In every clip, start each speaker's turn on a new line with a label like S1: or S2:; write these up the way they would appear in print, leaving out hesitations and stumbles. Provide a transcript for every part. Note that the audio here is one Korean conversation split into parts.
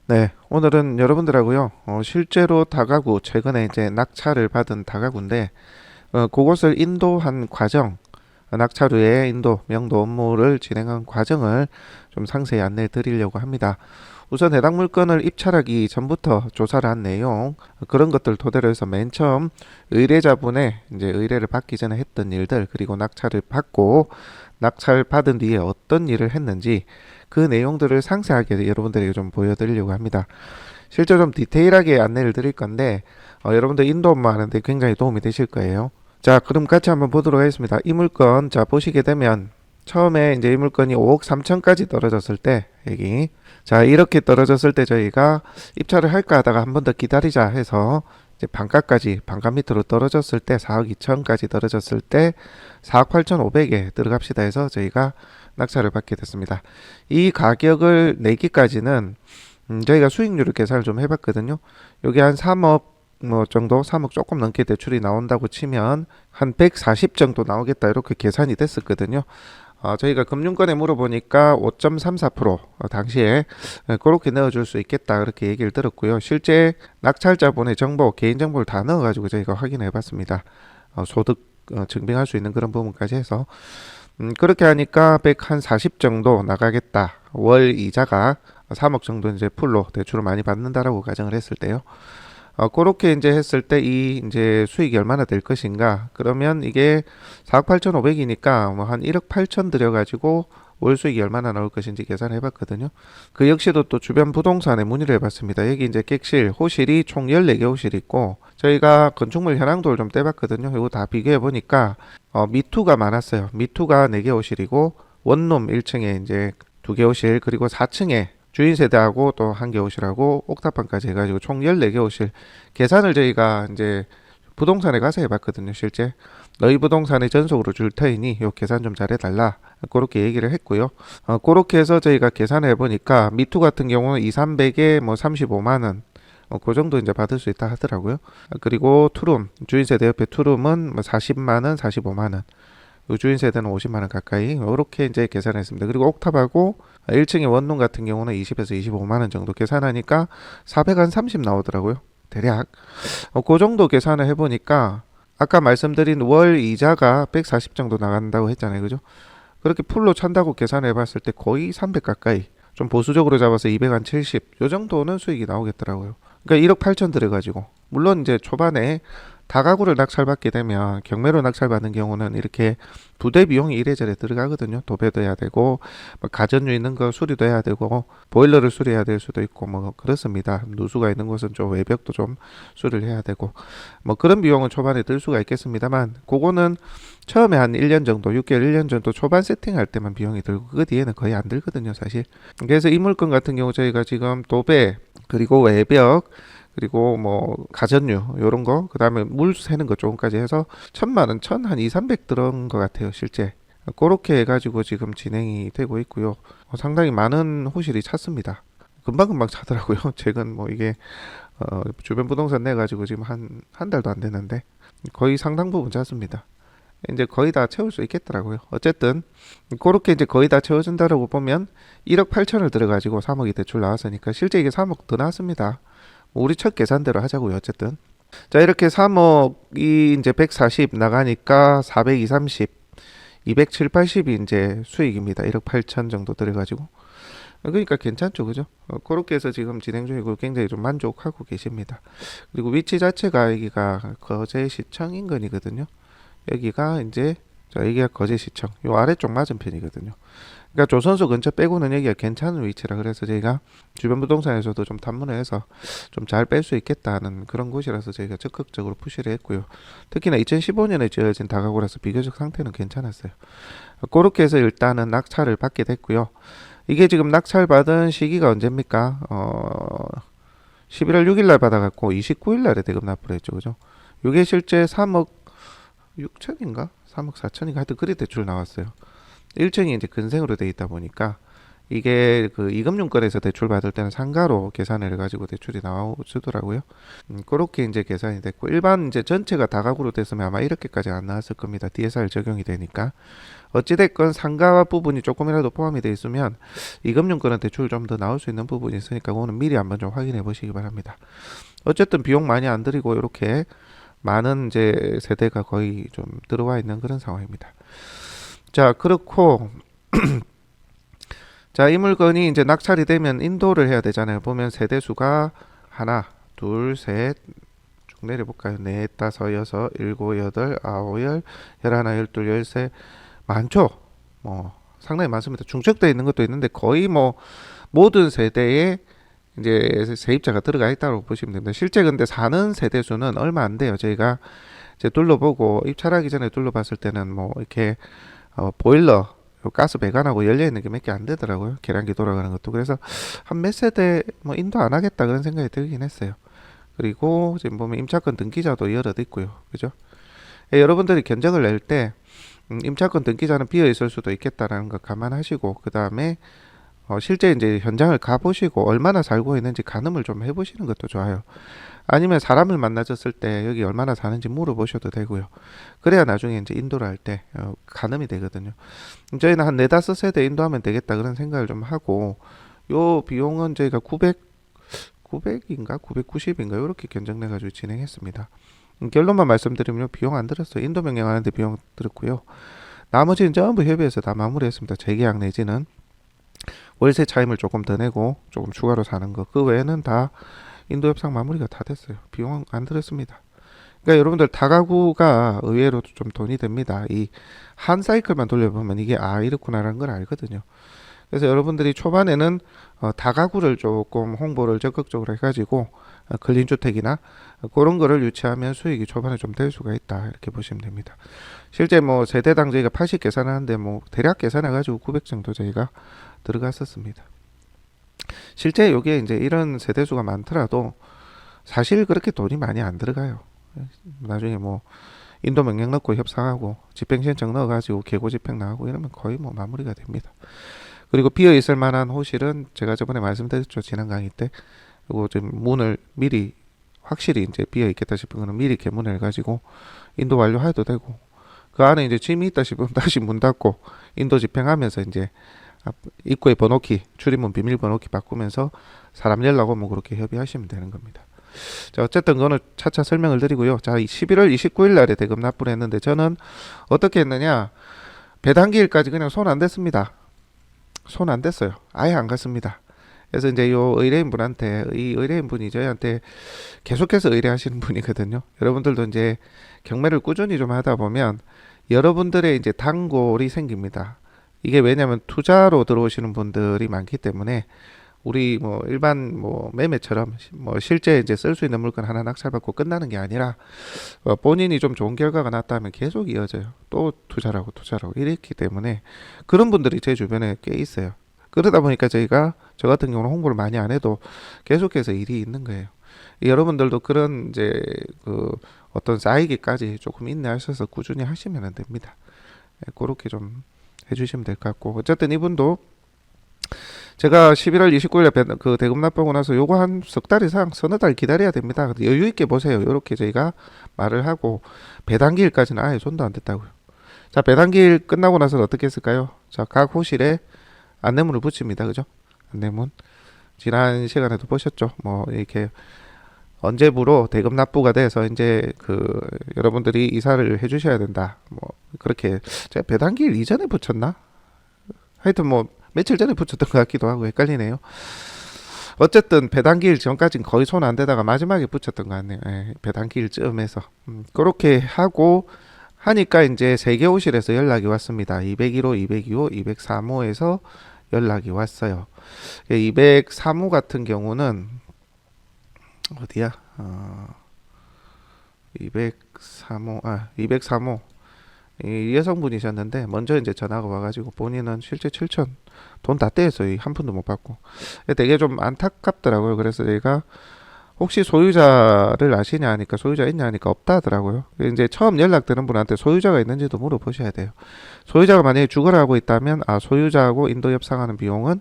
S1: 네, 오늘은 여러분들하고요, 실제로 다가구, 최근에 이제 낙찰을 받은 다가구인데, 그곳을 인도한 과정, 낙찰 후에 인도, 명도 업무를 진행한 과정을 좀 상세히 안내해 드리려고 합니다. 우선 해당 물건을 입찰하기 전부터 조사를 한 내용, 그런 것들 토대로 해서 맨 처음 의뢰자분의 이제 의뢰를 받기 전에 했던 일들, 그리고 낙찰을 받고 낙찰 받은 뒤에 어떤 일을 했는지 그 내용들을 상세하게 여러분들에게 좀 보여드리려고 합니다. 실제 좀 디테일하게 안내를 드릴 건데 여러분들 인도 업무 하는데 굉장히 도움이 되실 거예요. 자, 그럼 같이 한번 보도록 하겠습니다. 이 물건 자 보시게 되면 처음에 이제 이 물건이 5억 3천까지 떨어졌을 때 여기 자 이렇게 떨어졌을 때 저희가 입찰을 할까 하다가 한 번 더 기다리자 해서 이제 반가까지 반가 밑으로 떨어졌을 때 4억 2천까지 떨어졌을 때 4억 8천5백에 들어갑시다 해서 저희가 낙찰을 받게 됐습니다. 이 가격을 내기까지는 저희가 수익률을 계산을 좀 해봤거든요. 여기 한 3억 뭐 정도 3억 조금 넘게 대출이 나온다고 치면 한 140 정도 나오겠다 이렇게 계산이 됐었거든요. 저희가 금융권에 물어보니까 5.34% 당시에 그렇게 넣어줄 수 있겠다 그렇게 얘기를 들었고요. 실제 낙찰자분의 정보, 개인정보를 다 넣어가지고 저희가 확인해 봤습니다. 소득 증빙할 수 있는 그런 부분까지 해서 그렇게 하니까 140 정도 나가겠다. 월 이자가 3억 정도 이제 풀로 대출을 많이 받는다라고 가정을 했을 때요. 그렇게 이제 했을 때 이 이제 수익이 얼마나 될 것인가? 그러면 이게 4억 8,500이니까 뭐 한 1억 8천 들여가지고 월 수익이 얼마나 나올 것인지 계산해 봤거든요. 그 역시도 또 주변 부동산에 문의를 해봤습니다. 여기 이제 객실, 호실이 총 14개 호실이 있고 저희가 건축물 현황도를 좀 떼봤거든요. 이거 다 비교해 보니까 미투가 많았어요. 미투가 4개 호실이고 원룸 1층에 이제 2개 호실 그리고 4층에 주인 세대하고 또 한 개 호실하고 옥탑방까지 해가지고 총 14개 호실 계산을 저희가 이제 부동산에 가서 해봤거든요. 실제 너희 부동산에 전속으로 줄 터이니 요 계산 좀 잘해달라 그렇게 얘기를 했고요. 그렇게 해서 저희가 계산을 해보니까 미투 같은 경우는 2, 300에 뭐 35만 원 그 정도 이제 받을 수 있다 하더라고요. 그리고 투룸 주인 세대 옆에 투룸은 뭐 40만 원, 45만 원 주인 세대는 50만 원 가까이 이렇게 이제 계산했습니다. 그리고 옥탑하고 1층의 원룸 같은 경우는 20에서 25만 원 정도 계산하니까 430 나오더라고요. 대략 그 정도 계산을 해보니까 아까 말씀드린 월 이자가 140 정도 나간다고 했잖아요. 그죠? 그렇게 풀로 찬다고 계산해 봤을 때 거의 300 가까이 좀 보수적으로 잡아서 270 요 정도는 수익이 나오겠더라고요. 그러니까 1억 8천 들어가지고 물론 이제 초반에 다가구를 낙찰받게 되면 경매로 낙찰받는 경우는 이렇게 부대 비용이 이래저래 들어가거든요. 도배도 해야 되고 뭐 가전류 있는 거 수리도 해야 되고 보일러를 수리해야 될 수도 있고 뭐 그렇습니다. 누수가 있는 곳은 좀 외벽도 좀 수리를 해야 되고 뭐 그런 비용은 초반에 들 수가 있겠습니다만 그거는 처음에 한 1년 정도 6개월 1년 정도 초반 세팅할 때만 비용이 들고 그 뒤에는 거의 안 들거든요 사실. 그래서 이 물건 같은 경우 저희가 지금 도배 그리고 외벽 그리고 뭐 가전류 요런 거 그다음에 물 새는 것 조금까지 해서 1,000만 원, 한 2, 300 들은 것 같아요 실제. 그렇게 해가지고 지금 진행이 되고 있고요. 상당히 많은 호실이 찼습니다. 금방금방 차더라고요. 최근 뭐 이게 주변 부동산 내가지고 지금 한 달도 안 됐는데 거의 상당 부분 찼습니다. 이제 거의 다 채울 수 있겠더라고요. 어쨌든 그렇게 이제 거의 다 채워진다라고 보면 1억 8천을 들어가지고 3억이 대출 나왔으니까 실제 이게 3억 더 나왔습니다. 우리 첫 계산대로 하자고요. 어쨌든 자 이렇게 3억이 이제 140 나가니까 400, 30, 207, 80이 이제 수익입니다. 1억 8천 정도 들어가지고 그러니까 괜찮죠, 그죠? 그렇게 해서 지금 진행 중이고 굉장히 좀 만족하고 계십니다. 그리고 위치 자체가 여기가 거제시청 인근이거든요. 여기가 이제 여기가 거제시청 요 아래쪽 맞은편이거든요. 그러니까 조선소 근처 빼고는 여기가 괜찮은 위치라 그래서 저희가 주변 부동산에서도 좀 탐문을 해서 좀 잘 뺄 수 있겠다는 그런 곳이라서 저희가 적극적으로 푸시를 했고요. 특히나 2015년에 지어진 다가구라서 비교적 상태는 괜찮았어요. 그렇게 해서 일단은 낙찰을 받게 됐고요. 이게 지금 낙찰 받은 시기가 언제입니까? 11월 6일 날 받아갖고 29일 날에 대금 납부를 했죠, 그죠? 이게 실제 3억 6천인가? 3억 4천인가? 하여튼 그리 대출 나왔어요. 1층이 이제 근생으로 돼 있다 보니까 이게 그 이금융권에서 대출 받을 때는 상가로 계산을 해가지고 대출이 나와주더라고요. 그렇게 이제 계산이 됐고 일반 이제 전체가 다가구로 됐으면 아마 이렇게까지 안 나왔을 겁니다. DSR 적용이 되니까. 어찌됐건 상가 부분이 조금이라도 포함이 되어 있으면 이금융권은 대출 좀 더 나올 수 있는 부분이 있으니까 그거는 미리 한번 좀 확인해 보시기 바랍니다. 어쨌든 비용 많이 안 들이고 이렇게 많은 이제 세대가 거의 좀 들어와 있는 그런 상황입니다. 자, 그렇고 자, 이 물건이 이제 낙찰이 되면 인도를 해야 되잖아요. 보면 세대 수가 하나, 둘, 셋, 쭉 내려볼까요? 넷, 다섯, 여섯, 일곱, 여덟, 아홉, 열, 열하나, 열둘, 열세, 많죠? 뭐 상당히 많습니다. 중첩되어 있는 것도 있는데 거의 뭐 모든 세대에 이제 세입자가 들어가 있다고 보시면 됩니다. 실제 근데 사는 세대 수는 얼마 안 돼요. 저희가 이제 둘러보고 입찰하기 전에 둘러봤을 때는 뭐 이렇게 보일러 가스 배관하고 열려 있는 게 몇 개 안 되더라고요. 계량기 돌아가는 것도. 그래서 한 몇 세대 뭐 인도 안 하겠다 그런 생각이 들긴 했어요. 그리고 지금 보면 임차권 등기자도 여러 있고요. 그죠? 여러분들이 견적을 낼 때 임차권 등기자는 비어 있을 수도 있겠다라는 거 감안하시고 그 다음에 실제 이제 현장을 가보시고 얼마나 살고 있는지 가늠을 좀 해보시는 것도 좋아요. 아니면 사람을 만나셨을 때 여기 얼마나 사는지 물어보셔도 되고요. 그래야 나중에 이제 인도를 할 때 가늠이 되거든요. 저희는 한 네다섯 세대 인도하면 되겠다 그런 생각을 좀 하고 요 비용은 저희가 900인가 990인가 이렇게 견적내 가지고 진행했습니다. 결론만 말씀드리면 비용 안 들었어요. 인도 명령하는데 비용 들었고요. 나머지는 전부 협의해서 다 마무리했습니다. 재계약 내지는 월세 차임을 조금 더 내고 조금 추가로 사는 거. 그 외에는 다 인도 협상 마무리가 다 됐어요. 비용 안 들었습니다. 그러니까 여러분들 다가구가 의외로 좀 돈이 듭니다. 이 한 사이클만 돌려보면 이게 이렇구나라는 걸 알거든요. 그래서 여러분들이 초반에는 다가구를 조금 홍보를 적극적으로 해가지고 근린주택이나 그런 거를 유치하면 수익이 초반에 좀 될 수가 있다 이렇게 보시면 됩니다. 실제 뭐 세대당 저희가 80 계산하는데 뭐 대략 계산해가지고 900 정도 저희가 들어갔었습니다. 실제 여기에 이제 이런 세대수가 많더라도 사실 그렇게 돈이 많이 안 들어가요. 나중에 뭐 인도 명령 넣고 협상하고 집행신청 넣어가지고 계고 집행 나가고 이러면 거의 뭐 마무리가 됩니다. 그리고 비어 있을 만한 호실은 제가 저번에 말씀드렸죠. 지난 강의 때 이거 좀 문을 미리 확실히 이제 비어 있겠다 싶은 거는 미리 개문을 해가지고 인도 완료해도 되고 그 안에 이제 짐이 있다 싶으면 다시 문 닫고 인도 집행하면서 이제 입구의 번호키 출입문 비밀 번호키 바꾸면서 사람 연락 오면 그렇게 협의하시면 되는 겁니다. 자, 어쨌든 그거는 차차 설명을 드리고요. 자, 11월 29일 날에 대금 납부를 했는데 저는 어떻게 했느냐 배당기일까지 그냥 손 안 댔습니다. 손 안 댔어요. 아예 안 갔습니다. 그래서 이제 요 의뢰인분한테 이 의뢰인분이 저희한테 계속해서 의뢰하시는 분이거든요. 여러분들도 이제 경매를 꾸준히 좀 하다 보면 여러분들의 이제 단골이 생깁니다. 이게 왜냐하면 투자로 들어오시는 분들이 많기 때문에 우리 뭐 일반 뭐 매매처럼 뭐 실제 이제 쓸 수 있는 물건 하나 낙찰받고 끝나는 게 아니라 본인이 좀 좋은 결과가 났다면 계속 이어져요. 또 투자라고 이랬기 때문에 그런 분들이 제 주변에 꽤 있어요. 그러다 보니까 저희가 저 같은 경우는 홍보를 많이 안 해도 계속해서 일이 있는 거예요. 여러분들도 그런 이제 그 어떤 쌓이기까지 조금 인내하셔서 꾸준히 하시면 됩니다. 그렇게 좀 해주시면 될 것 같고 어쨌든 이분도 제가 11월 29일에 그 대금 납부하고 나서 요거 한 석 달 이상 서너 달 기다려야 됩니다. 여유 있게 보세요. 이렇게 저희가 말을 하고 배당기일까지는 아예 손도 안 댔다고요. 자, 배당기일 끝나고 나서 어떻게 했을까요? 자, 각 호실에 안내문을 붙입니다. 그죠? 안내문 지난 시간에도 보셨죠? 뭐 이렇게 언제부로 대금 납부가 돼서 이제 그 여러분들이 이사를 해주셔야 된다. 뭐 그렇게 제가 배당기일 이전에 붙였나? 하여튼 뭐 며칠 전에 붙였던 것 같기도 하고 헷갈리네요. 어쨌든 배당기일 전까지는 거의 손 안 대다가 마지막에 붙였던 것 같네요. 배당기일쯤에서 그렇게 하고 하니까 이제 세계호실에서 연락이 왔습니다. 201호, 202호, 203호에서 연락이 왔어요. 203호 같은 경우는 어디야? 203호, 203호. 이 여성분이셨는데 먼저 이제 전화가 와가지고 본인은 실제 7천 돈 다 떼었어요. 한 푼도 못 받고. 되게 좀 안타깝더라고요. 그래서 저희가 혹시 소유자를 아시냐 하니까 소유자 있냐 하니까 없다 하더라고요. 이제 처음 연락되는 분한테 소유자가 있는지도 물어보셔야 돼요. 소유자가 만약에 주거를 하고 있다면 소유자하고 인도 협상하는 비용은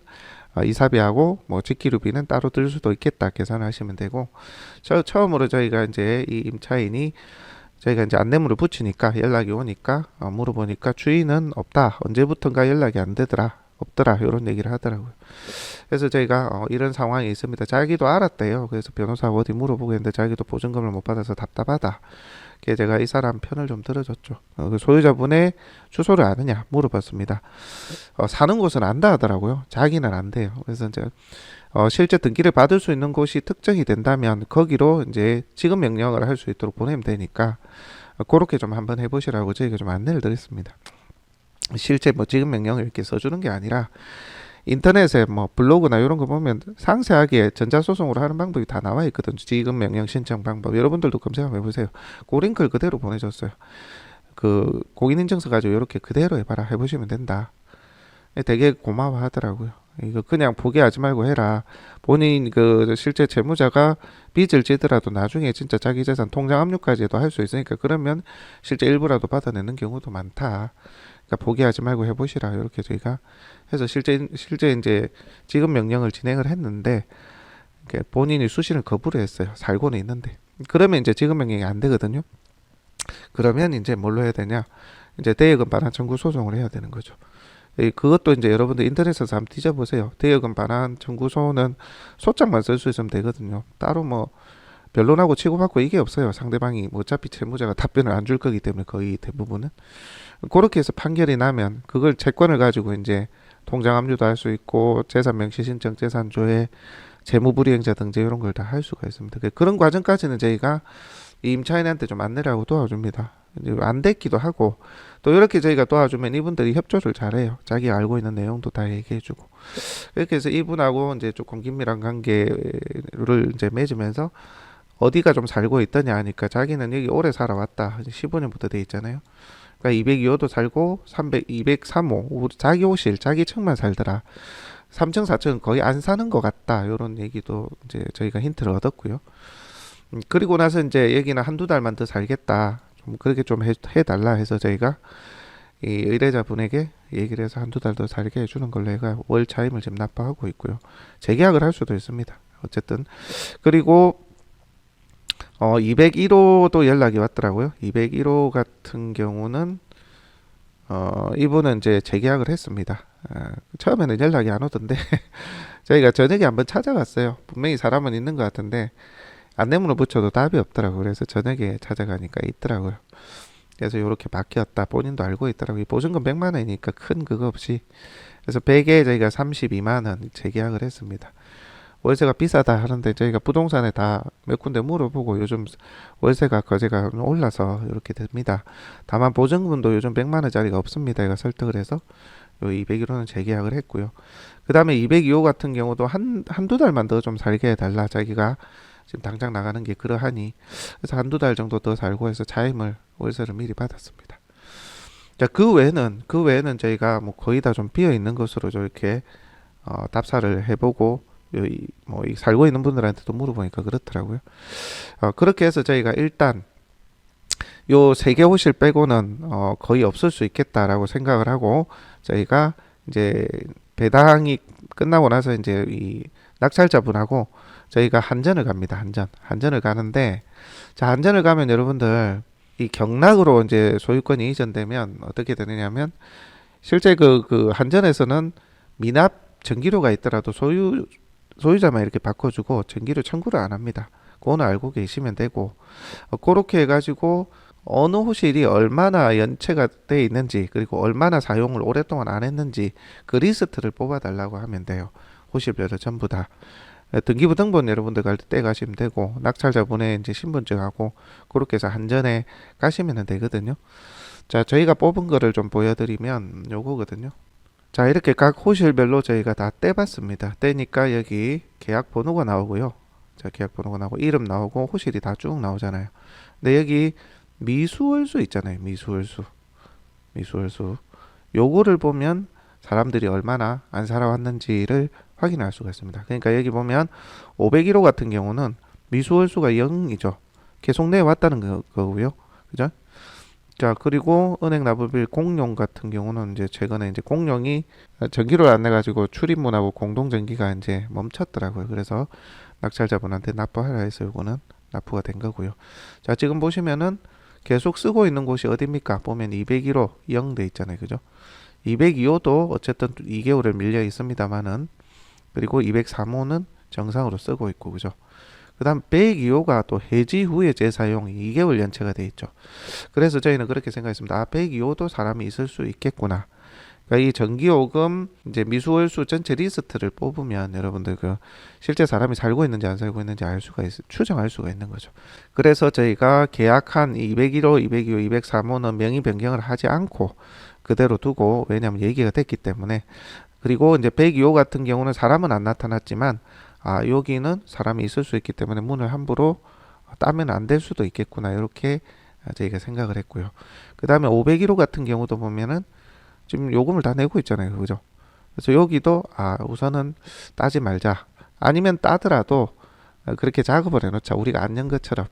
S1: 이사비하고 뭐 직기류비는 따로 들 수도 있겠다 계산하시면 되고, 처음으로 저희가 이제 이 임차인이 저희가 이제 안내문을 붙이니까 연락이 오니까 물어보니까 주인은 없다. 언제부턴가 연락이 안 되더라. 없더라. 이런 얘기를 하더라고요. 그래서 저희가 이런 상황이 있습니다. 자기도 알았대요. 그래서 변호사 어디 물어보고 했는데 자기도 보증금을 못 받아서 답답하다. 그래서 제가 이 사람 편을 좀 들어줬죠. 그 소유자분의 주소를 아느냐 물어봤습니다. 사는 곳은 안다 하더라고요. 자기는 안 돼요. 그래서 이제 실제 등기를 받을 수 있는 곳이 특정이 된다면 거기로 이제 지급 명령을 할 수 있도록 보내면 되니까 그렇게 좀 한번 해보시라고 저희가 좀 안내를 드렸습니다. 실제 뭐 지급 명령을 이렇게 써주는 게 아니라 인터넷에 뭐 블로그나 이런 거 보면 상세하게 전자소송으로 하는 방법이 다 나와 있거든요. 지급 명령 신청 방법. 여러분들도 검색 한번 해보세요. 그 링크를 그대로 보내줬어요. 그 공인인증서 가지고 이렇게 그대로 해봐라. 해보시면 된다. 되게 고마워하더라고요. 이거 그냥 포기하지 말고 해라. 본인 그 실제 채무자가 빚을 지더라도 나중에 진짜 자기 재산 통장 압류까지도 할 수 있으니까 그러면 실제 일부라도 받아내는 경우도 많다. 그러니까 포기하지 말고 해보시라. 이렇게 저희가 해서 실제 이제 지급 명령을 진행을 했는데 본인이 수신을 거부를 했어요. 살고는 있는데. 그러면 이제 지급 명령이 안 되거든요. 그러면 이제 뭘로 해야 되냐? 이제 대여금 반환 청구 소송을 해야 되는 거죠. 그것도 이제 여러분들 인터넷에서 한번 뒤져보세요. 대여금 반환 청구서는 소장만 쓸 수 있으면 되거든요. 따로 뭐 변론하고 치고받고 이게 없어요. 상대방이 뭐 어차피 채무자가 답변을 안 줄 거기 때문에 거의 대부분은 그렇게 해서 판결이 나면 그걸 채권을 가지고 이제 통장 압류도 할 수 있고 재산 명시 신청, 재산 조회, 채무 불이행자 등재 이런 걸 다 할 수가 있습니다. 그런 과정까지는 저희가 이 임차인한테 좀 안내를 하고 도와줍니다. 안 됐기도 하고 또 이렇게 저희가 도와주면 이분들이 협조를 잘해요. 자기가 알고 있는 내용도 다 얘기해주고 이렇게 해서 이분하고 이제 조금 긴밀한 관계를 이제 맺으면서 어디가 좀 살고 있더냐 하니까 자기는 여기 오래 살아왔다. 15년부터 돼 있잖아요. 그러니까 202호도 살고 203호 자기 호실 자기 층만 살더라. 3층 4층은 거의 안 사는 것 같다. 이런 얘기도 이제 저희가 힌트를 얻었고요. 그리고 나서 이제 여기는 한두 달만 더 살겠다. 좀 그렇게 좀 해달라 해서 저희가 이 의뢰자분에게 얘기를 해서 한두 달 더 살게 해주는 걸로 해가 월 차임을 지금 납부하고 있고요. 재계약을 할 수도 있습니다. 어쨌든 그리고 201호도 연락이 왔더라고요. 201호 같은 경우는 이분은 이제 재계약을 했습니다. 처음에는 연락이 안 오던데 저희가 저녁에 한번 찾아갔어요. 분명히 사람은 있는 것 같은데 안내문을 붙여도 답이 없더라고요. 그래서 저녁에 찾아가니까 있더라고요. 그래서 이렇게 바뀌었다. 본인도 알고 있더라고요. 보증금 100만 원이니까 큰 그거 없이. 그래서 100에 저희가 32만 원 재계약을 했습니다. 월세가 비싸다 하는데 저희가 부동산에 다 몇 군데 물어보고 요즘 월세가 거제가 올라서 이렇게 됩니다. 다만 보증금도 요즘 100만 원짜리가 없습니다. 제가 설득을 해서 요 201호는 재계약을 했고요. 그 다음에 202호 같은 경우도 한두 달만 더 좀 살게 해달라. 자기가 지금 당장 나가는 게 그러하니 그래서 한두 달 정도 더 살고 해서 차임을 월세를 미리 받았습니다. 자, 그 외에는 저희가 뭐 거의 다 좀 비어 있는 것으로 저렇게 답사를 해보고 이 살고 있는 분들한테도 물어보니까 그렇더라고요. 그렇게 해서 저희가 일단 요 3개 호실 빼고는 거의 없을 수 있겠다라고 생각을 하고 저희가 이제 배당이 끝나고 나서 이제 이 낙찰자분하고 저희가 한전을 갑니다. 한전을 가는데 자, 한전을 가면 여러분들 이 경락으로 이제 소유권이 이전되면 어떻게 되느냐면 실제 그 한전에서는 미납 전기료가 있더라도 소유자만 이렇게 바꿔주고 전기료 청구를 안 합니다. 그거는 알고 계시면 되고 그렇게 해가지고 어느 호실이 얼마나 연체가 돼 있는지 그리고 얼마나 사용을 오랫동안 안 했는지 그 리스트를 뽑아달라고 하면 돼요. 호실별로 전부 다. 등기부 등본 여러분들 갈 때 떼가시면 되고 낙찰자분의 이제 신분증하고 그렇게 해서 한전에 가시면 되거든요. 자, 저희가 뽑은 거를 좀 보여드리면 요거거든요. 자, 이렇게 각 호실별로 저희가 다 떼봤습니다. 떼니까 여기 계약 번호가 나오고요. 자, 계약 번호가 나오고 이름 나오고 호실이 다 쭉 나오잖아요. 근데 여기 미수월수 있잖아요. 미수월수. 요거를 보면 사람들이 얼마나 안 살아왔는지를 확인할 수가 있습니다. 그러니까 여기 보면 501호 같은 경우는 미수월수가 0이죠. 계속 내왔다는 거고요. 그죠? 자, 그리고 은행 납부일 공용 같은 경우는 이제 최근에 이제 공용이 전기료를 안 내가지고 출입문하고 공동전기가 이제 멈췄더라고요. 그래서 낙찰자분한테 납부하라 해서 이거는 납부가 된 거고요. 자, 지금 보시면은 계속 쓰고 있는 곳이 어디입니까? 보면 201호 0 돼 있잖아요. 그죠? 202호도 어쨌든 2개월을 밀려 있습니다만은, 그리고 203호는 정상으로 쓰고 있고, 그죠? 그 다음 102호가 또 해지 후에 재사용 2개월 연체가 돼 있죠. 그래서 저희는 그렇게 생각했습니다. 아, 102호도 사람이 있을 수 있겠구나. 그러니까 이 전기요금 이제 미수월수 전체 리스트를 뽑으면 여러분들 그 실제 사람이 살고 있는지 안 살고 있는지 알 수가 추정할 수가 있는 거죠. 그래서 저희가 계약한 201호, 202호, 203호는 명의 변경을 하지 않고 그대로 두고, 왜냐하면 얘기가 됐기 때문에. 그리고 이제 102호 같은 경우는 사람은 안 나타났지만, 아, 여기는 사람이 있을 수 있기 때문에 문을 함부로 따면 안 될 수도 있겠구나, 이렇게 저희가 생각을 했고요. 그 다음에 501호 같은 경우도 보면은 지금 요금을 다 내고 있잖아요. 그죠? 그래서 여기도 우선은 따지 말자. 아니면 따더라도 그렇게 작업을 해놓자. 우리가 안 연 것처럼.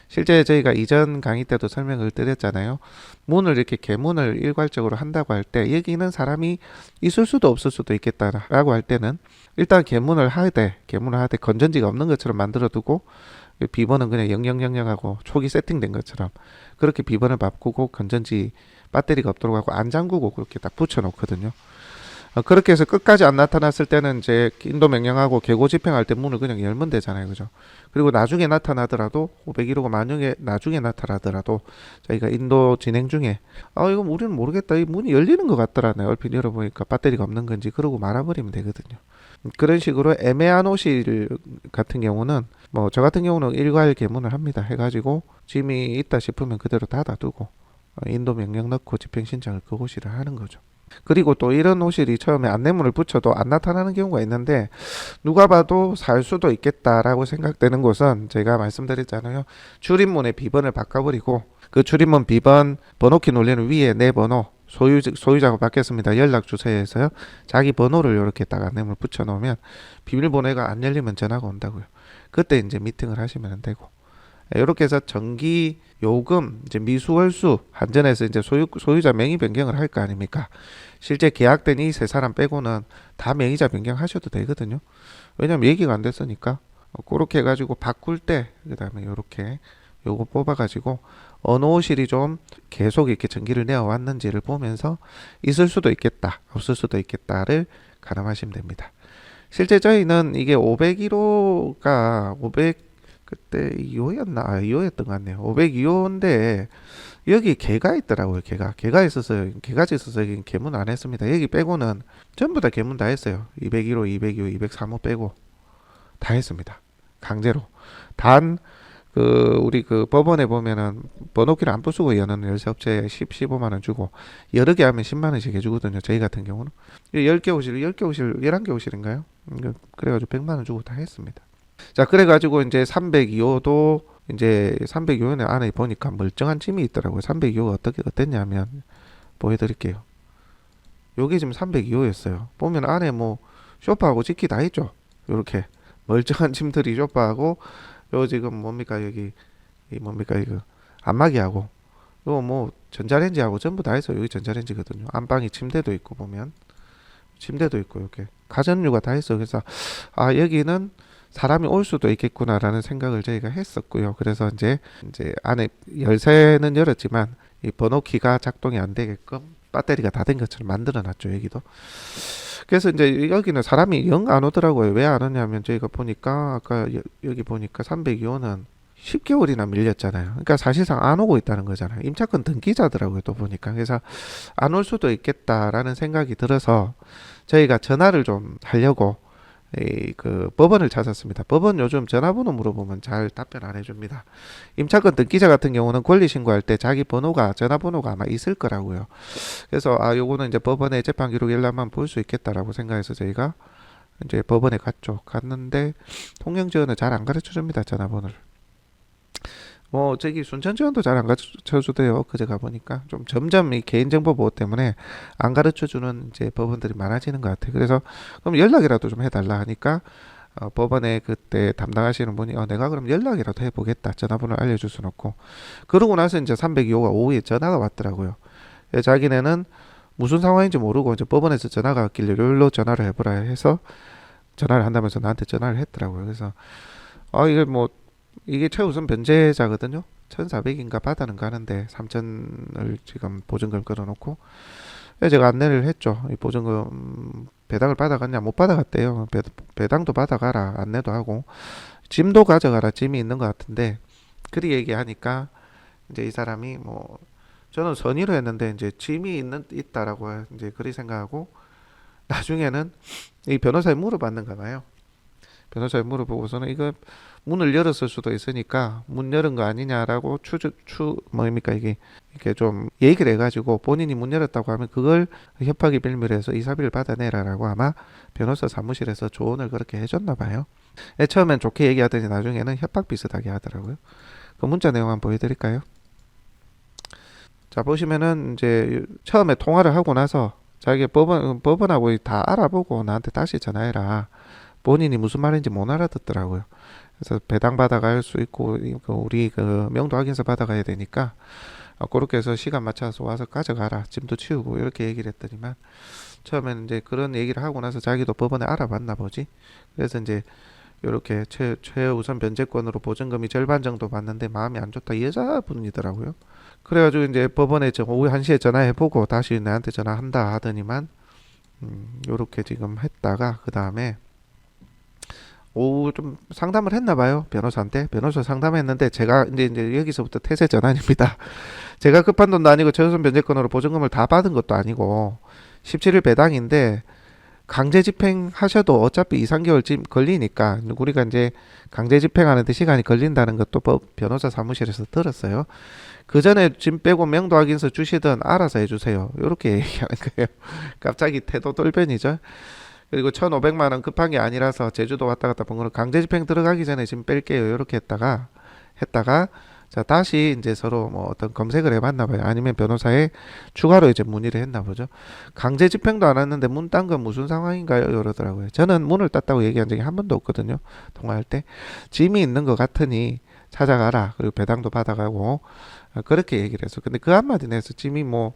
S1: 실제 저희가 이전 강의 때도 설명을 드렸잖아요. 문을 이렇게 개문을 일괄적으로 한다고 할 때 여기는 사람이 있을 수도 없을 수도 있겠다라고 할 때는 일단 개문을 하되 건전지가 없는 것처럼 만들어 두고, 비번은 그냥 0000하고 초기 세팅된 것처럼 그렇게 비번을 바꾸고 건전지 배터리가 없도록 하고 안 잠그고 그렇게 딱 붙여 놓거든요. 그렇게 해서 끝까지 안 나타났을 때는 이제 인도 명령하고 계고 집행할 때 문을 그냥 열면 되잖아요. 그죠? 그리고 나중에 나타나더라도 501호가 만약에 나중에 나타나더라도 저희가 인도 진행 중에 이거 우리는 모르겠다, 이 문이 열리는 것 같더라, 네, 얼핏 열어보니까 배터리가 없는 건지, 그러고 말아버리면 되거든요. 그런 식으로 애매한 호실 같은 경우는 뭐 저 같은 경우는 일괄 개문을 합니다. 해가지고 짐이 있다 싶으면 그대로 닫아두고 인도 명령 넣고 집행 신청을 그 호실을 하는 거죠. 그리고 또 이런 호실이 처음에 안내문을 붙여도 안 나타나는 경우가 있는데, 누가 봐도 살 수도 있겠다라고 생각되는 곳은 제가 말씀드렸잖아요. 출입문의 비번을 바꿔버리고 그 출입문 비번 번호키 눌리는 위에 내 번호, 소유자가 바뀌었습니다, 연락 주세요에서요, 자기 번호를 이렇게 딱 안내문을 붙여 놓으면 비밀번호가 안 열리면 전화가 온다고요. 그때 이제 미팅을 하시면 되고, 이렇게 해서 전기 요금 이제 미수월수 한전에서 이제 소유자 명의 변경을 할 거 아닙니까? 실제 계약된 이 세 사람 빼고는 다 명의자 변경하셔도 되거든요. 왜냐면 얘기가 안 됐으니까. 그렇게 해가지고 바꿀 때 그다음에 이렇게 요거 뽑아가지고 어느 호실이 좀 계속 이렇게 전기를 내어왔는지를 보면서 있을 수도 있겠다, 없을 수도 있겠다를 가늠하시면 됩니다. 실제 저희는 이게 501호가 그때 2호였나? 2호였던 것 같네요. 502호인데 여기 개가 있더라고요. 개가 있었어요. 개가 있어서 여기 개문 안 했습니다. 여기 빼고는 전부 다 개문 다 했어요. 201호, 202호, 203호 빼고 다 했습니다. 강제로. 단 우리 법원에 보면은 번호키를 안 부수고 여는 열쇠업체에 15만 원 주고 여러 개 하면 10만 원씩 해주거든요. 저희 같은 경우는 10개 오실, 11개 오실인가요? 그래가지고 100만 원 주고 다 했습니다. 자, 그래가지고 이제 302호도 이제 302호는 안에 보니까 멀쩡한 짐이 있더라고요. 302호가 어땠냐면 보여드릴게요. 요게 지금 302호였어요. 보면 안에 뭐 쇼파하고 식기 다 있죠. 요렇게 멀쩡한 짐들이 쇼파하고, 요 지금 뭡니까 여기 뭡니까 이거 안마기하고 요 뭐 전자레인지하고 전부 다 있어요. 여기 전자레인지거든요. 안방에 침대도 있고, 보면 침대도 있고 이렇게 가전류가 다 있어요. 그래서 여기는 사람이 올 수도 있겠구나라는 생각을 저희가 했었고요. 그래서 이제 안에 열쇠는 열었지만 이 번호키가 작동이 안 되게끔 배터리가 다 된 것처럼 만들어 놨죠, 여기도. 그래서 이제 여기는 사람이 영 안 오더라고요. 왜 안 오냐면 저희가 보니까 아까 여기 보니까 302호는 10개월이나 밀렸잖아요. 그러니까 사실상 안 오고 있다는 거잖아요. 임차권 등기자더라고요, 또 보니까. 그래서 안 올 수도 있겠다라는 생각이 들어서 저희가 전화를 좀 하려고 법원을 찾았습니다. 법원 요즘 전화번호 물어보면 잘 답변 안 해줍니다. 임차권 등기자 같은 경우는 권리 신고할 때 자기 전화번호가 아마 있을 거라고요. 그래서 요거는 이제 법원의 재판 기록 열람만 볼 수 있겠다라고 생각해서 저희가 이제 법원에 갔는데 통영지원은 잘 안 가르쳐 줍니다, 전화번호를. 뭐 저기 순천지원도 잘 안 가르쳐 주대요. 그제 가보니까 좀 점점 이 개인정보 보호 때문에 안 가르쳐 주는 이제 법원들이 많아지는 것 같아요. 그래서 그럼 연락이라도 좀 해달라 하니까 법원에 그때 담당하시는 분이 내가 그럼 연락이라도 해보겠다. 전화번호를 알려줄 수는 없고. 그러고 나서 이제 302호가 오후에 전화가 왔더라고요. 자기네는 무슨 상황인지 모르고 이제 법원에서 전화가 왔길래 여기로 전화를 해보라 해서 전화를 한다면서 나한테 전화를 했더라고요. 그래서 이게 뭐 이게 최우선 변제자거든요. 1,400인가 받아는 가는데 3,000을 지금 보증금 끌어놓고 제가 안내를 했죠. 이 보증금 배당을 받아갔냐 못 받아갔대요. 배당도 받아가라 안내도 하고 짐도 가져가라. 짐이 있는 것 같은데 그리 얘기하니까 이제 이 사람이 뭐 저는 선의로 했는데 이제 짐이 있다라고 이제 그리 생각하고 나중에는 이 변호사에 물어봤는가 봐요. 변호사에 물어보고서는 이거 문을 열었을 수도 있으니까 문 열은 거 아니냐라고 뭡니까 이게 좀 얘기를 해가지고 본인이 문 열었다고 하면 그걸 협박이 빌미로 해서 이사비를 받아내라라고 아마 변호사 사무실에서 조언을 그렇게 해줬나 봐요. 처음엔 좋게 얘기하더니 나중에는 협박 비슷하게 하더라고요. 그 문자 내용 한번 보여드릴까요? 자 보시면은 이제 처음에 통화를 하고 나서 자기 법원하고 다 알아보고 나한테 다시 전화해라. 본인이 무슨 말인지 못 알아듣더라고요. 그래서 배당 받아갈 수 있고 우리 그 명도 확인서 받아가야 되니까 그렇게 해서 시간 맞춰서 와서 가져가라. 짐도 치우고 이렇게 얘기를 했더니만 처음에는 이제 그런 얘기를 하고 나서 자기도 법원에 알아봤나 보지. 그래서 이제 이렇게 최우선 변제권으로 보증금이 절반 정도 받는데 마음이 안 좋다. 이 여자분이더라고요. 그래가지고 이제 법원에 오후 1시에 전화해보고 다시 나한테 전화한다 하더니만 요렇게 지금 했다가 그 다음에 오후 좀 상담을 했나 봐요. 변호사한테. 변호사 상담했는데 제가 이제 여기서부터 태세 전환입니다. 제가 급한 돈도 아니고 최우선 변제권으로 보증금을 다 받은 것도 아니고 17일 배당인데 강제 집행하셔도 어차피 2, 3개월 걸리니까 우리가 이제 강제 집행하는데 시간이 걸린다는 것도 변호사 사무실에서 들었어요. 그 전에 짐 빼고 명도 확인서 주시든 알아서 해주세요. 이렇게 얘기하는 거예요. 갑자기 태도 돌변이죠. 그리고 1,500만 원 급한 게 아니라서 제주도 왔다 갔다 번거로 강제 집행 들어가기 전에 짐 뺄게요. 이렇게 했다가 자 다시 이제 서로 뭐 어떤 검색을 해봤나 봐요. 아니면 변호사에 추가로 이제 문의를 했나 보죠. 강제 집행도 안 왔는데 문 딴 건 무슨 상황인가요? 이러더라고요. 저는 문을 땄다고 얘기한 적이 한 번도 없거든요. 통화할 때 짐이 있는 것 같으니 찾아가라. 그리고 배당도 받아가고 그렇게 얘기를 했어. 근데 그 한마디 내서 짐이 뭐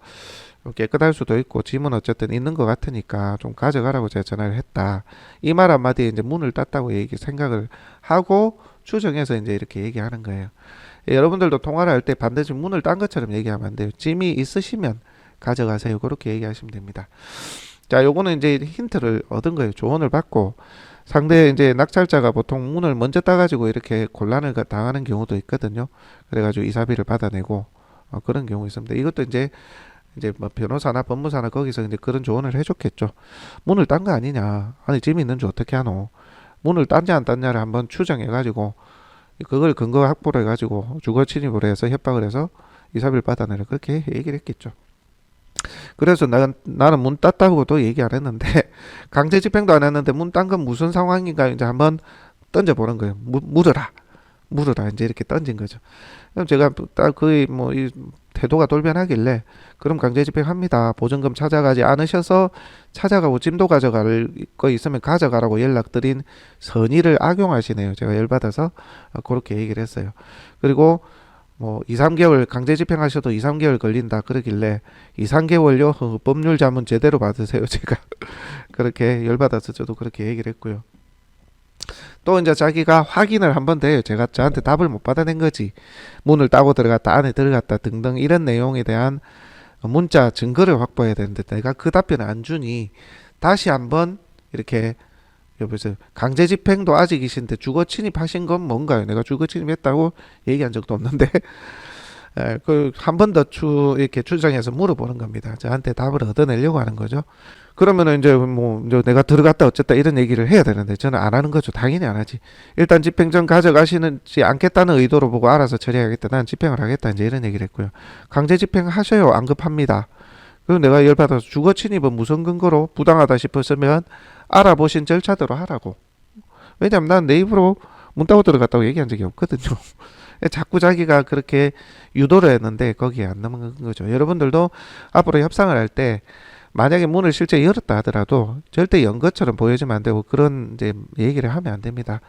S1: 깨끗할 수도 있고 짐은 어쨌든 있는 것 같으니까 좀 가져가라고 제가 전화를 했다. 이 말 한마디에 이제 문을 땄다고 생각을 하고 추정해서 이제 이렇게 얘기하는 거예요. 여러분들도 통화를 할 때 반드시 문을 딴 것처럼 얘기하면 안 돼요. 짐이 있으시면 가져가세요. 그렇게 얘기하시면 됩니다. 자, 요거는 이제 힌트를 얻은 거예요. 조언을 받고 상대 이제 낙찰자가 보통 문을 먼저 따가지고 이렇게 곤란을 당하는 경우도 있거든요. 그래가지고 이사비를 받아내고 그런 경우 있습니다. 이것도 이제 뭐 변호사나 법무사나 거기서 이제 그런 조언을 해줬겠죠. 문을 딴 거 아니냐. 아니 짐이 있는 줄 어떻게 하노. 문을 딴지 안 딴냐를 한번 추정해가지고 그걸 근거 확보를 해가지고 주거 침입을 해서 협박을 해서 이사비를 받아내라 그렇게 얘기를 했겠죠. 그래서 나는 문 땄다고도 얘기 안 했는데 강제 집행도 안 했는데 문 딴 건 무슨 상황인가 이제 한번 던져보는 거예요. 물어라 이제 이렇게 던진 거죠. 그럼 제가 거의 뭐 이 태도가 돌변하길래 그럼 강제 집행합니다. 보증금 찾아가지 않으셔서 찾아가고 짐도 가져갈 거 있으면 가져가라고 연락드린 선의를 악용하시네요. 제가 열받아서 그렇게 얘기를 했어요. 그리고 뭐 2, 3개월 강제 집행하셔도 2, 3개월 걸린다 그러길래 2, 3개월요 법률 자문 제대로 받으세요. 제가 그렇게 열받아서 저도 그렇게 얘기를 했고요. 또 이제 자기가 확인을 한번 돼요. 제가 저한테 답을 못 받아낸 거지. 문을 따고 들어갔다 안에 들어갔다 등등 이런 내용에 대한 문자 증거를 확보해야 되는데 내가 그 답변을 안 주니 다시 한번 이렇게 여보세요. 강제 집행도 아직이신데 주거 침입하신 건 뭔가요? 내가 주거 침입했다고 얘기한 적도 없는데 그 한 번 더 이렇게 추정해서 물어보는 겁니다. 저한테 답을 얻어내려고 하는 거죠. 그러면은 이제 뭐 이제 내가 들어갔다 어쨌다 이런 얘기를 해야 되는데 저는 안 하는 거죠. 당연히 안 하지. 일단 집행전 가져가시는지 않겠다는 의도로 보고 알아서 처리하겠다. 난 집행을 하겠다. 이제 이런 얘기를 했고요. 강제 집행하셔요. 안 급합니다. 그리고 내가 열받아서 주거 침입은 무슨 근거로 부당하다 싶었으면 알아보신 절차대로 하라고. 왜냐면 난 내 입으로 문 따고 들어갔다고 얘기한 적이 없거든요. 자꾸 자기가 그렇게 유도를 했는데 거기에 안 넘어간 거죠. 여러분들도 앞으로 협상을 할 때 만약에 문을 실제 열었다 하더라도 절대 연 것처럼 보여주면 안 되고 그런 이제 얘기를 하면 안 됩니다.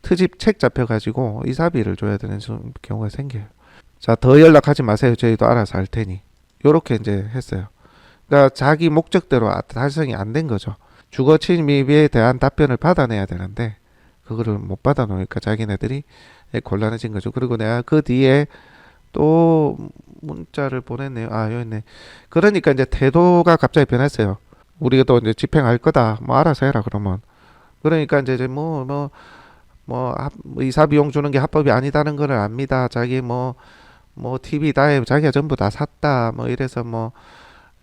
S1: 트집 책 잡혀가지고 이사비를 줘야 되는 경우가 생겨요. 자, 더 연락하지 마세요. 저희도 알아서 할 테니. 요렇게 이제 했어요. 그러니까 자기 목적대로 달성이 안 된 거죠. 주거 침입에 대한 답변을 받아내야 되는데 그거를 못 받아놓으니까 자기네들이 곤란해진 거죠. 그리고 내가 그 뒤에 또 문자를 보냈네요. 아, 여기 있네. 그러니까 이제 태도가 갑자기 변했어요. 우리가 또 이제 집행할 거다. 뭐 알아서 해라 그러면. 그러니까 이제 이사 비용 주는 게 합법이 아니다는 걸 압니다. 자기 TV 다 자기가 전부 다 샀다. 뭐 이래서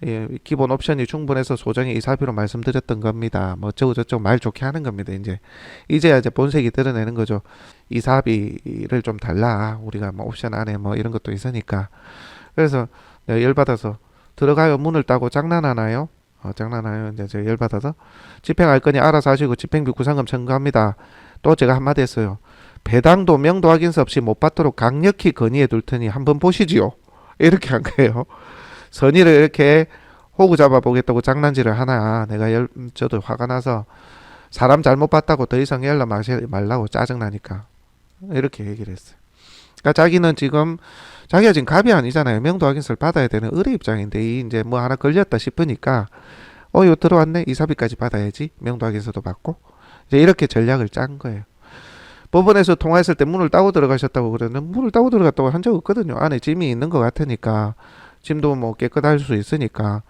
S1: 예, 기본 옵션이 충분해서 소정의 이사비로 말씀드렸던 겁니다. 뭐 저쩌고 말 좋게 하는 겁니다. 이제야 이제 본색이 드러내는 거죠. 이사비를 좀 달라. 우리가 뭐 옵션 안에 뭐 이런 것도 있으니까. 그래서 내가 열받아서 들어가요. 문을 따고 장난하나요? 장난하나요? 이제 제가 열받아서 집행할 거니 알아서 하시고 집행비 구상금 청구합니다. 또 제가 한마디 했어요. 배당도 명도 확인서 없이 못 받도록 강력히 건의해 둘 테니 한번 보시지요. 이렇게 한 거예요. 선의를 이렇게 호구 잡아보겠다고 장난질을 하나. 저도 화가 나서 사람 잘못 봤다고 더 이상 연락 말라고 짜증나니까 이렇게 얘기를 했어요. 그러니까 자기가 지금 갑이 아니잖아요. 명도 확인서를 받아야 되는 의뢰 입장인데 이제 뭐 하나 걸렸다 싶으니까 요 들어왔네. 이사비까지 받아야지. 명도 확인서도 받고 이제 이렇게 전략을 짠 거예요. 법원에서 통화했을 때 문을 따고 들어가셨다고 그러는 문을 따고 들어갔다고 한 적 없거든요. 안에 짐이 있는 것 같으니까 짐도 뭐 깨끗할 수 있으니까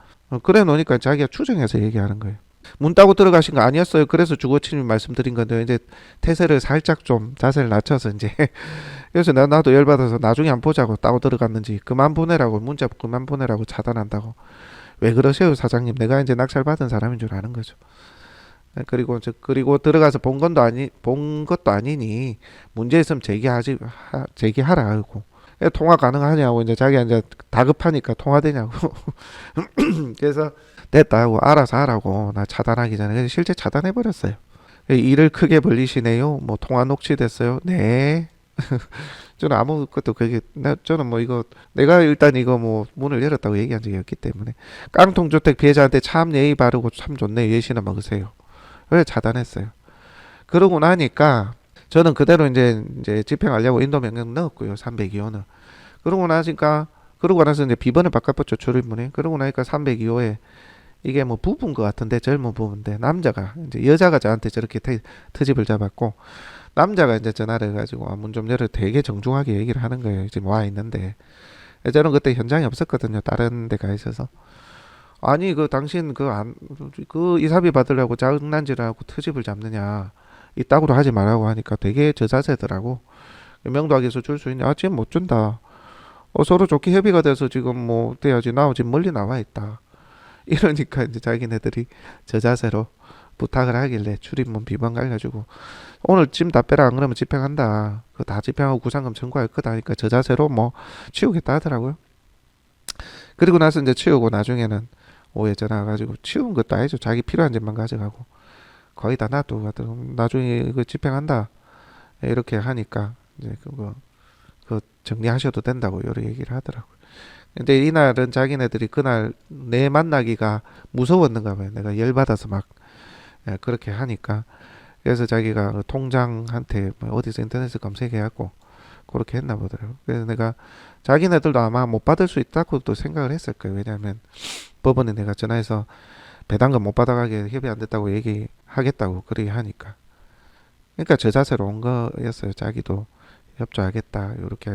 S1: 그래 놓으니까 자기가 추정해서 얘기하는 거예요. 문 따고 들어가신 거 아니었어요. 그래서 주거침입 말씀드린 건데 이제 태세를 살짝 좀 자세를 낮춰서 이제 그래서 나도 열받아서 나중에 안 보자고 따고 들어갔는지 그만 보내라고 문자 그만 보내라고 차단한다고. 왜 그러세요 사장님? 내가 이제 낙찰받은 사람인 줄 아는 거죠. 그리고 들어가서 본 것도 아니니 문제 있으면 제기하라 하고 통화 가능하냐고 이제 자기가 이제 다급하니까 통화되냐고 그래서 됐다 하고 알아서 하라고 나 차단하기 전에 그래서 실제 차단해 버렸어요. 일을 크게 벌리시네요. 뭐 통화 녹취됐어요. 네. 저는 아무것도 저는 뭐 이거 내가 일단 이거 뭐 문을 열었다고 얘기한 적이 없기 때문에 깡통주택 피해자한테 참 예의 바르고 참 좋네 예시나 먹으세요. 그래 차단했어요. 그러고 나니까 저는 그대로 이제 집행하려고 인도 명령 넣었고요. 302호는. 그러고 나서 이제 비번을 바꿔봤죠. 출입문에. 그러고 나니까 302호에 이게 뭐 부부인 것 같은데 젊은 부부인데 남자가 이제 여자가 저한테 저렇게 트집을 잡았고 남자가 이제 전화를 해가지고 문 좀 열어 되게 정중하게 얘기를 하는 거예요. 지금 와 있는데 저는 그때 현장에 없었거든요. 다른 데 가 있어서. 아니 당신 이사비 받으려고 장난질하고 트집을 잡느냐 이따구로 하지 말라고 하니까 되게 저자세더라고. 명도하게서 줄 수 있냐? 지금 못 준다. 서로 좋게 협의가 돼서 지금 뭐 돼야지. 나 지금 멀리 나와 있다. 이러니까 이제 자기네들이 저자세로 부탁을 하길래 출입문 비번 가가지고 오늘 짐 다 빼라 안 그러면 집행한다. 그거 다 집행하고 구상금 청구할 거다 하니까 저자세로 뭐 치우겠다 하더라고요. 그리고 나서 이제 치우고 나중에는 오후에 전화 와가지고 치운 것도 아니죠. 자기 필요한 점만 가져가고 거의 다 놔두고 가더라고. 나중에 이거 집행한다 이렇게 하니까 이제 그거 정리하셔도 된다고 여러 얘기를 하더라고. 근데 이날은 자기네들이 그날 내 만나기가 무서웠는가 봐요. 내가 열받아서 막 그렇게 하니까. 그래서 자기가 통장한테 어디서 인터넷에 검색해갖고 그렇게 했나 보더라고. 그래서 내가 자기네들도 아마 못 받을 수 있다고도 생각을 했을 거예요. 왜냐하면 법원에 내가 전화해서 배당금 못 받아가게 협의 안 됐다고 얘기하겠다고 그렇게 하니까. 그러니까 저 자세로 온 거였어요. 자기도 협조하겠다. 이렇게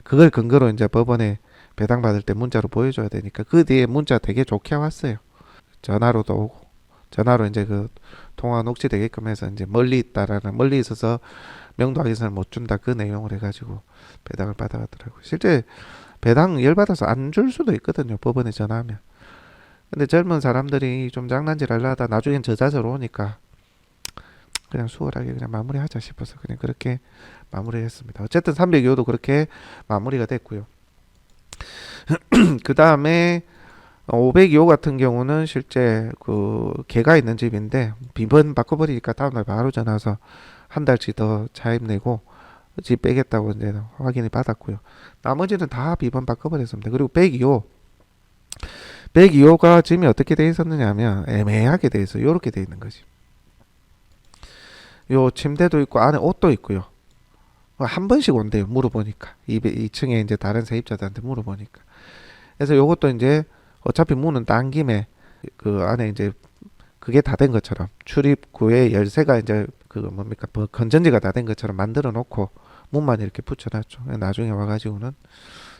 S1: 그걸 근거로 이제 법원에 배당 받을 때 문자로 보여줘야 되니까 그 뒤에 문자 되게 좋게 왔어요. 전화로도 오고 전화로 이제 그 통화 녹취되게끔 해서 이제 멀리 있어서 명도하기서는 못 준다 그 내용을 해가지고 배당을 받아가더라고요. 실제 배당 열받아서 안 줄 수도 있거든요. 법원에 전화하면. 근데 젊은 사람들이 좀 장난질 하려다 나중엔 저자세로 오니까 그냥 수월하게 그냥 마무리하자 싶어서 그냥 그렇게 마무리했습니다. 어쨌든 302호도 그렇게 마무리가 됐고요. 그 다음에 502호 같은 경우는 실제 개가 있는 집인데 비번 바꿔버리니까 다음날 바로 전화 와서 한 달치 더 차입 내고 집 빼겠다고 이제 확인이 받았고요. 나머지는 다 비번 바꿔버렸습니다. 그리고 102호 102호가 짐이 어떻게 돼 있었느냐 하면 애매하게 돼 있어. 요렇게 돼 있는 거지. 요 침대도 있고 안에 옷도 있고요. 한 번씩 온대요. 물어보니까. 2층에 이제 다른 세입자들한테 물어보니까. 그래서 요것도 이제 어차피 문은 딴 김에 그 안에 이제 그게 다 된 것처럼 출입구에 열쇠가 이제 그 뭡니까 건전지가 다 된 것처럼 만들어 놓고 문만 이렇게 붙여놨죠. 나중에 와가지고는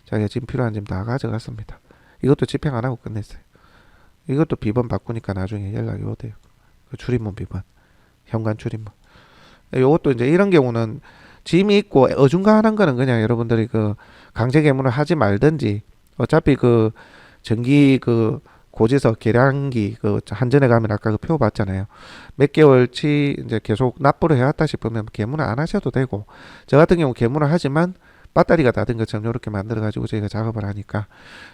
S1: 자기가 짐 필요한 짐 다 가져갔습니다. 이것도 집행 안 하고 끝냈어요. 이것도 비번 바꾸니까 나중에 연락이 오대요. 그 출입문 비번, 현관 출입문. 요것도 이제 이런 경우는 짐이 있고 어중간한 거는 그냥 여러분들이 그 강제 개문을 하지 말든지 어차피 그 전기 그 고지서 계량기 그 한전에 가면 아까 그 표 봤잖아요. 몇 개월치 이제 계속 납부를 해왔다 싶으면 개문을 안 하셔도 되고 저 같은 경우 개문을 하지만 배터리가 다 된 것처럼 이렇게 만들어 가지고 저희가 작업을 하니까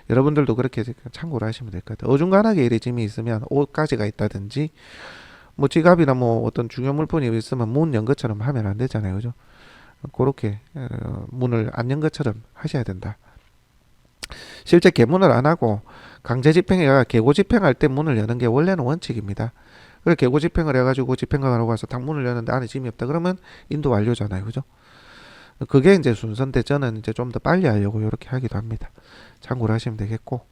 S1: 여러분들도 그렇게 참고를 하시면 될 것 같아요. 어중간하게 이래 짐이 있으면 옷가지가 있다든지 뭐 지갑이나 뭐 어떤 중요 물품이 있으면 문 연 것처럼 하면 안 되잖아요. 그죠? 그렇게 문을 안 연 것처럼 하셔야 된다. 실제 개문을 안 하고 강제 집행해가 개고 집행할 때 문을 여는 게 원래는 원칙입니다. 그래 개고 집행을 해가지고 집행관을 하고 와서 딱 문을 여는데 안에 짐이 없다 그러면 인도 완료잖아요. 그죠? 그게 이제 순서인데 저는 이제 좀 더 빨리 하려고 이렇게 하기도 합니다. 참고를 하시면 되겠고.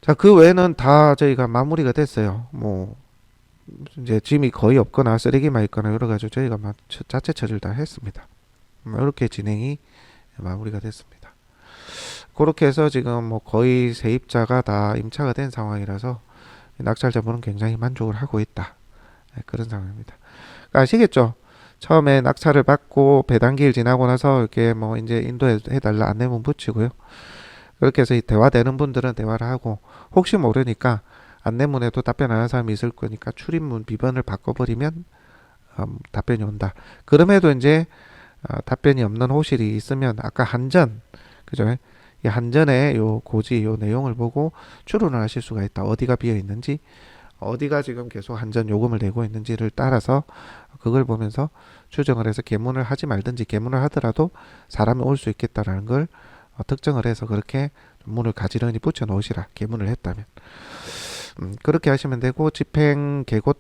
S1: 자, 그 외에는 다 저희가 마무리가 됐어요. 뭐 이제 짐이 거의 없거나 쓰레기만 있거나 여러 가지 저희가 막 자체 처리를 다 했습니다. 이렇게 진행이 마무리가 됐습니다. 그렇게 해서 지금 뭐 거의 세입자가 다 임차가 된 상황이라서 낙찰자분은 굉장히 만족을 하고 있다. 그런 상황입니다. 그러니까 아시겠죠? 처음에 낙찰을 받고 배당기일 지나고 나서 이렇게 뭐 이제 인도해달라 안내문 붙이고요. 그렇게 해서 대화되는 분들은 대화를 하고 혹시 모르니까 안내문에도 답변 안 하는 사람이 있을 거니까 출입문 비번을 바꿔버리면 답변이 온다. 그럼에도 이제 답변이 없는 호실이 있으면 아까 한전 그죠? 이 한전의 요 고지 요 내용을 보고 추론을 하실 수가 있다. 어디가 비어 있는지 어디가 지금 계속 한전 요금을 내고 있는지를 따라서 그걸 보면서 추정을 해서 개문을 하지 말든지 개문을 하더라도 사람이 올 수 있겠다라는 걸 특정을 해서 그렇게 문을 가지런히 붙여 놓으시라. 개문을 했다면 그렇게 하시면 되고 집행 개고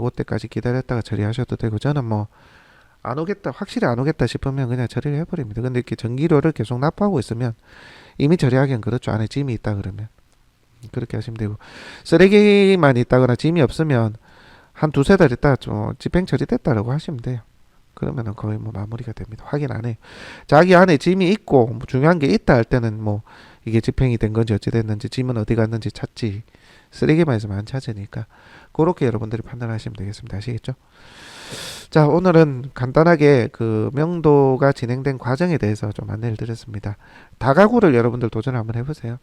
S1: 때까지 기다렸다가 처리하셔도 되고 저는 뭐 안 오겠다 확실히 안 오겠다 싶으면 그냥 처리를 해버립니다. 근데 이렇게 전기료를 계속 납부하고 있으면 이미 처리하기엔 그렇죠. 안에 짐이 있다 그러면 그렇게 하시면 되고 쓰레기만 있다거나 짐이 없으면 한 두세 달 있다 좀 집행 처리됐다라고 하시면 돼요. 그러면은 거의 뭐 마무리가 됩니다. 확인 안 해요. 자기 안에 짐이 있고 뭐 중요한 게 있다 할 때는 뭐 이게 집행이 된 건지 어찌 됐는지 짐은 어디 갔는지 찾지 쓰레기만 있으면 안 찾으니까 그렇게 여러분들이 판단하시면 되겠습니다. 아시겠죠? 자, 오늘은 간단하게 그 명도가 진행된 과정에 대해서 좀 안내를 드렸습니다. 다가구를 여러분들 도전 한번 해보세요.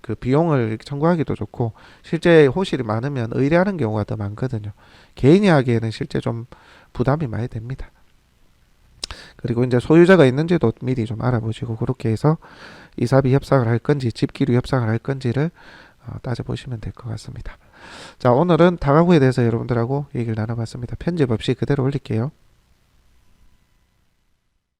S1: 그 비용을 청구하기도 좋고 실제 호실이 많으면 의뢰하는 경우가 더 많거든요. 개인이 하기에는 실제 좀 부담이 많이 됩니다. 그리고 이제 소유자가 있는지도 미리 좀 알아보시고 그렇게 해서 이사비 협상을 할 건지 집기류 협상을 할 건지를 따져보시면 될 것 같습니다. 자, 오늘은 다가구에 대해서 여러분들하고 얘기를 나눠봤습니다. 편집 없이 그대로 올릴게요.